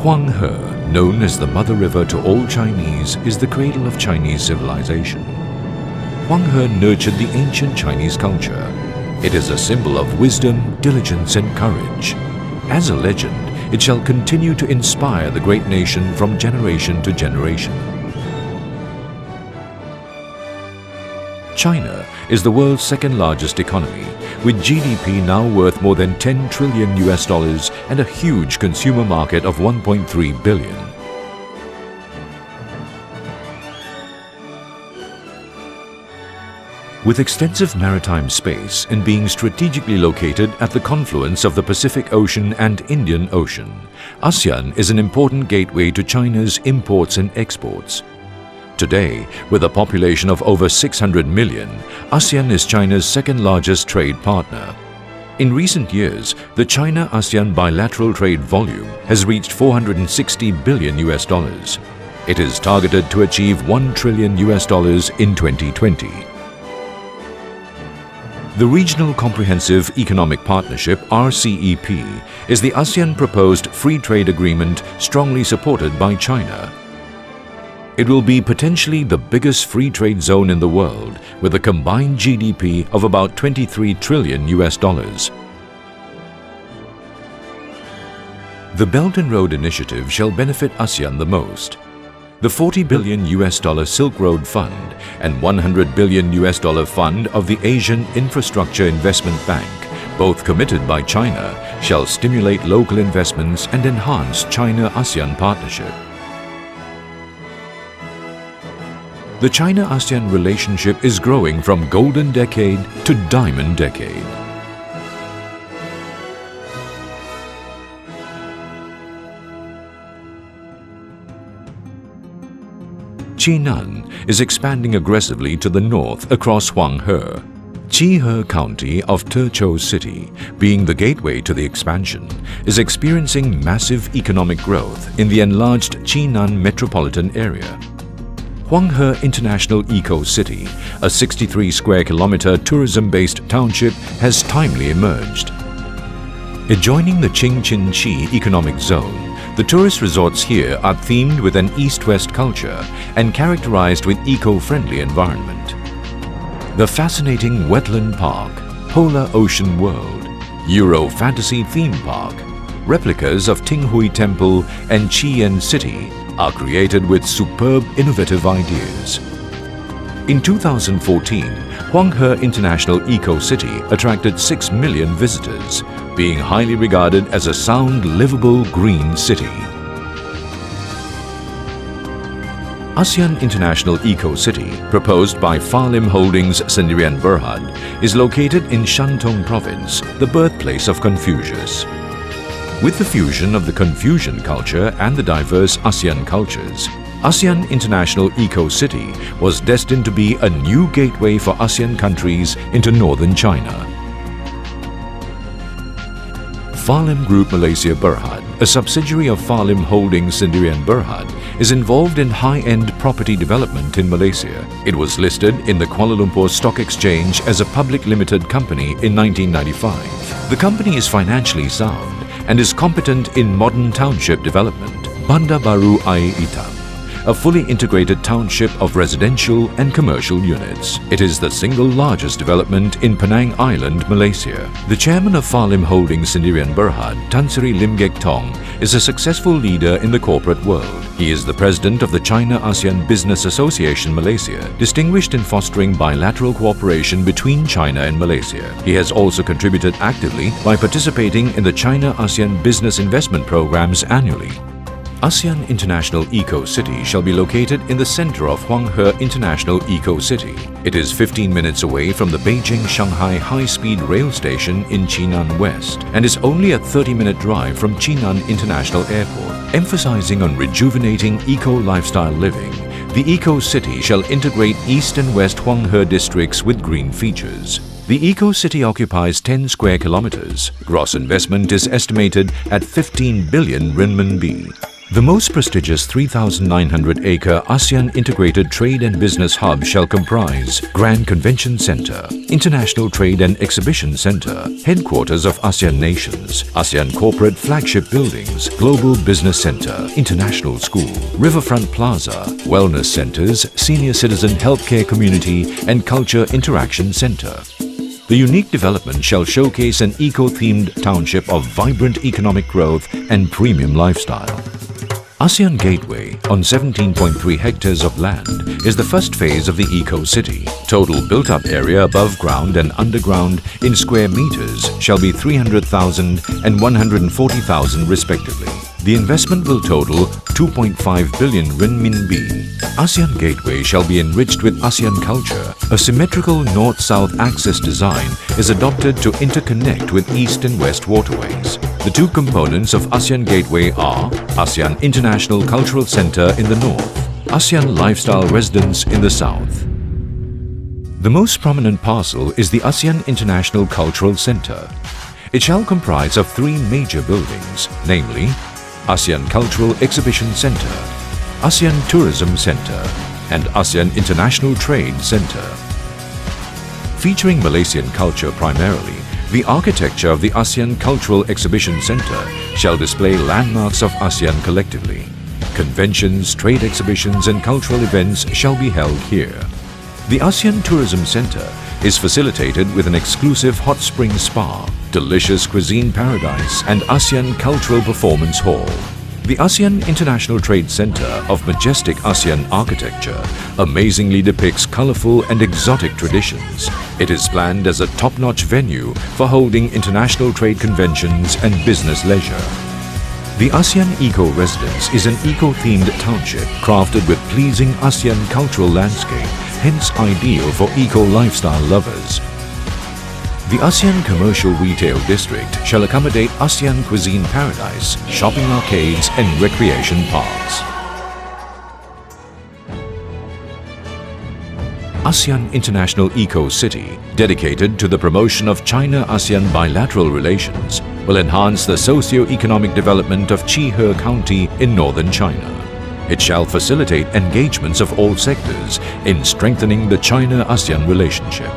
Huanghe, known as the Mother River to all Chinese, is the cradle of Chinese civilization. Huanghe nurtured the ancient Chinese culture. It is a symbol of wisdom, diligence and courage. As a legend, it shall continue to inspire the great nation from generation to generation. China is the world's second largest economy, with GDP now worth more than $10 trillion and a huge consumer market of 1.3 billion. With extensive maritime space and being strategically located at the confluence of the Pacific Ocean and Indian Ocean, ASEAN is an important gateway to China's imports and exports. Today, with a population of over 600 million, ASEAN is China's second-largest trade partner. In recent years, the China-ASEAN bilateral trade volume has reached $460 billion. It is targeted to achieve $1 trillion in 2020. The Regional Comprehensive Economic Partnership (RCEP) is the ASEAN proposed free trade agreement strongly supported by China. It will be potentially the biggest free trade zone in the world, with a combined GDP of about $23 trillion. The Belt and Road Initiative shall benefit ASEAN the most. The $40 billion Silk Road Fund and $100 billion fund of the Asian Infrastructure Investment Bank, both committed by China, shall stimulate local investments and enhance China-ASEAN partnership. The China-ASEAN relationship is growing from golden decade to diamond decade. Jinan is expanding aggressively to the north across Huanghe. Qihe County of Tezhou City, being the gateway to the expansion, is experiencing massive economic growth in the enlarged Jinan metropolitan area. Huanghe International Eco-City, a 63 square kilometer tourism-based township, has timely emerged. Adjoining the Qingqin-Qi economic zone, the tourist resorts here are themed with an east-west culture and characterized with eco-friendly environment. The fascinating Wetland Park, Polar Ocean World, Euro Fantasy Theme Park, replicas of Tinghui Temple and Qian City are created with superb innovative ideas. In 2014, Huanghe International Eco-City attracted 6 million visitors, being highly regarded as a sound, livable, green city. Asean International Eco-City, proposed by Farlim Holdings Sendirian Berhad, is located in Shandong province, the birthplace of Confucius. With the fusion of the Confucian culture and the diverse ASEAN cultures, Asean International Eco-City was destined to be a new gateway for ASEAN countries into northern China. Farlim Group Malaysia Berhad, a subsidiary of Farlim Holdings Sendirian Berhad, is involved in high-end property development in Malaysia. It was listed in the Kuala Lumpur Stock Exchange as a public limited company in 1995. The company is financially sound and is competent in modern township development. Bandar Baru Air Hitam, a fully integrated township of residential and commercial units. It is the single largest development in Penang Island, Malaysia. The chairman of Farlim Holdings Sendirian Berhad, Tan Sri Limgek Tong, is a successful leader in the corporate world. He is the president of the China-ASEAN Business Association Malaysia, distinguished in fostering bilateral cooperation between China and Malaysia. He has also contributed actively by participating in the China-ASEAN business investment programs annually. Asean International Eco-City shall be located in the center of Huanghe International Eco-City. It is 15 minutes away from the Beijing-Shanghai high-speed rail station in Jinan West and is only a 30-minute drive from Jinan International Airport. Emphasizing on rejuvenating eco-lifestyle living, the Eco-City shall integrate East and West Huanghe districts with green features. The Eco-City occupies 10 square kilometers. Gross investment is estimated at 15 billion renminbi. The most prestigious 3,900-acre ASEAN Integrated Trade and Business Hub shall comprise Grand Convention Center, International Trade and Exhibition Center, headquarters of ASEAN nations, ASEAN corporate flagship buildings, Global Business Center, International School, Riverfront Plaza, wellness centers, senior citizen healthcare community, and culture interaction center. The unique development shall showcase an eco-themed township of vibrant economic growth and premium lifestyle. Asean Gateway, on 17.3 hectares of land, is the first phase of the Eco-City. Total built-up area above ground and underground in square meters shall be 300,000 and 140,000 respectively. The investment will total 2.5 billion renminbi. Asean Gateway shall be enriched with ASEAN culture. A symmetrical north-south axis design is adopted to interconnect with east and west waterways. The two components of Asean Gateway are Asean International Cultural Center in the north, ASEAN Lifestyle Residence in the south. The most prominent parcel is the Asean International Cultural Center. It shall comprise of three major buildings, namely ASEAN Cultural Exhibition Center, ASEAN Tourism Center, and ASEAN International Trade Center. Featuring Malaysian culture primarily, the architecture of the ASEAN Cultural Exhibition Center shall display landmarks of ASEAN collectively. Conventions, trade exhibitions and cultural events shall be held here. The ASEAN Tourism Center is facilitated with an exclusive hot spring spa, delicious cuisine paradise and ASEAN Cultural Performance Hall. The ASEAN International Trade Center of majestic ASEAN architecture amazingly depicts colorful and exotic traditions. It is planned as a top-notch venue for holding international trade conventions and business leisure. The ASEAN Eco Residence is an eco-themed township crafted with pleasing ASEAN cultural landscape, hence ideal for eco-lifestyle lovers. The ASEAN Commercial Retail District shall accommodate ASEAN Cuisine Paradise, shopping arcades and recreation parks. Asean International Eco-City, dedicated to the promotion of China-ASEAN bilateral relations, will enhance the socio-economic development of Qihe County in northern China. It shall facilitate engagements of all sectors in strengthening the China-ASEAN relationship.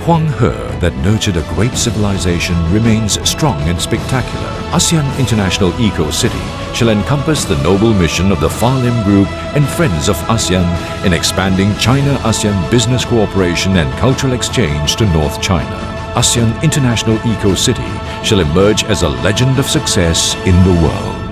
Huanghe that nurtured a great civilization remains strong and spectacular. Asean International Eco-City shall encompass the noble mission of the Farlim Group and Friends of ASEAN in expanding China-ASEAN business cooperation and cultural exchange to North China. Asean International Eco-City shall emerge as a legend of success in the world.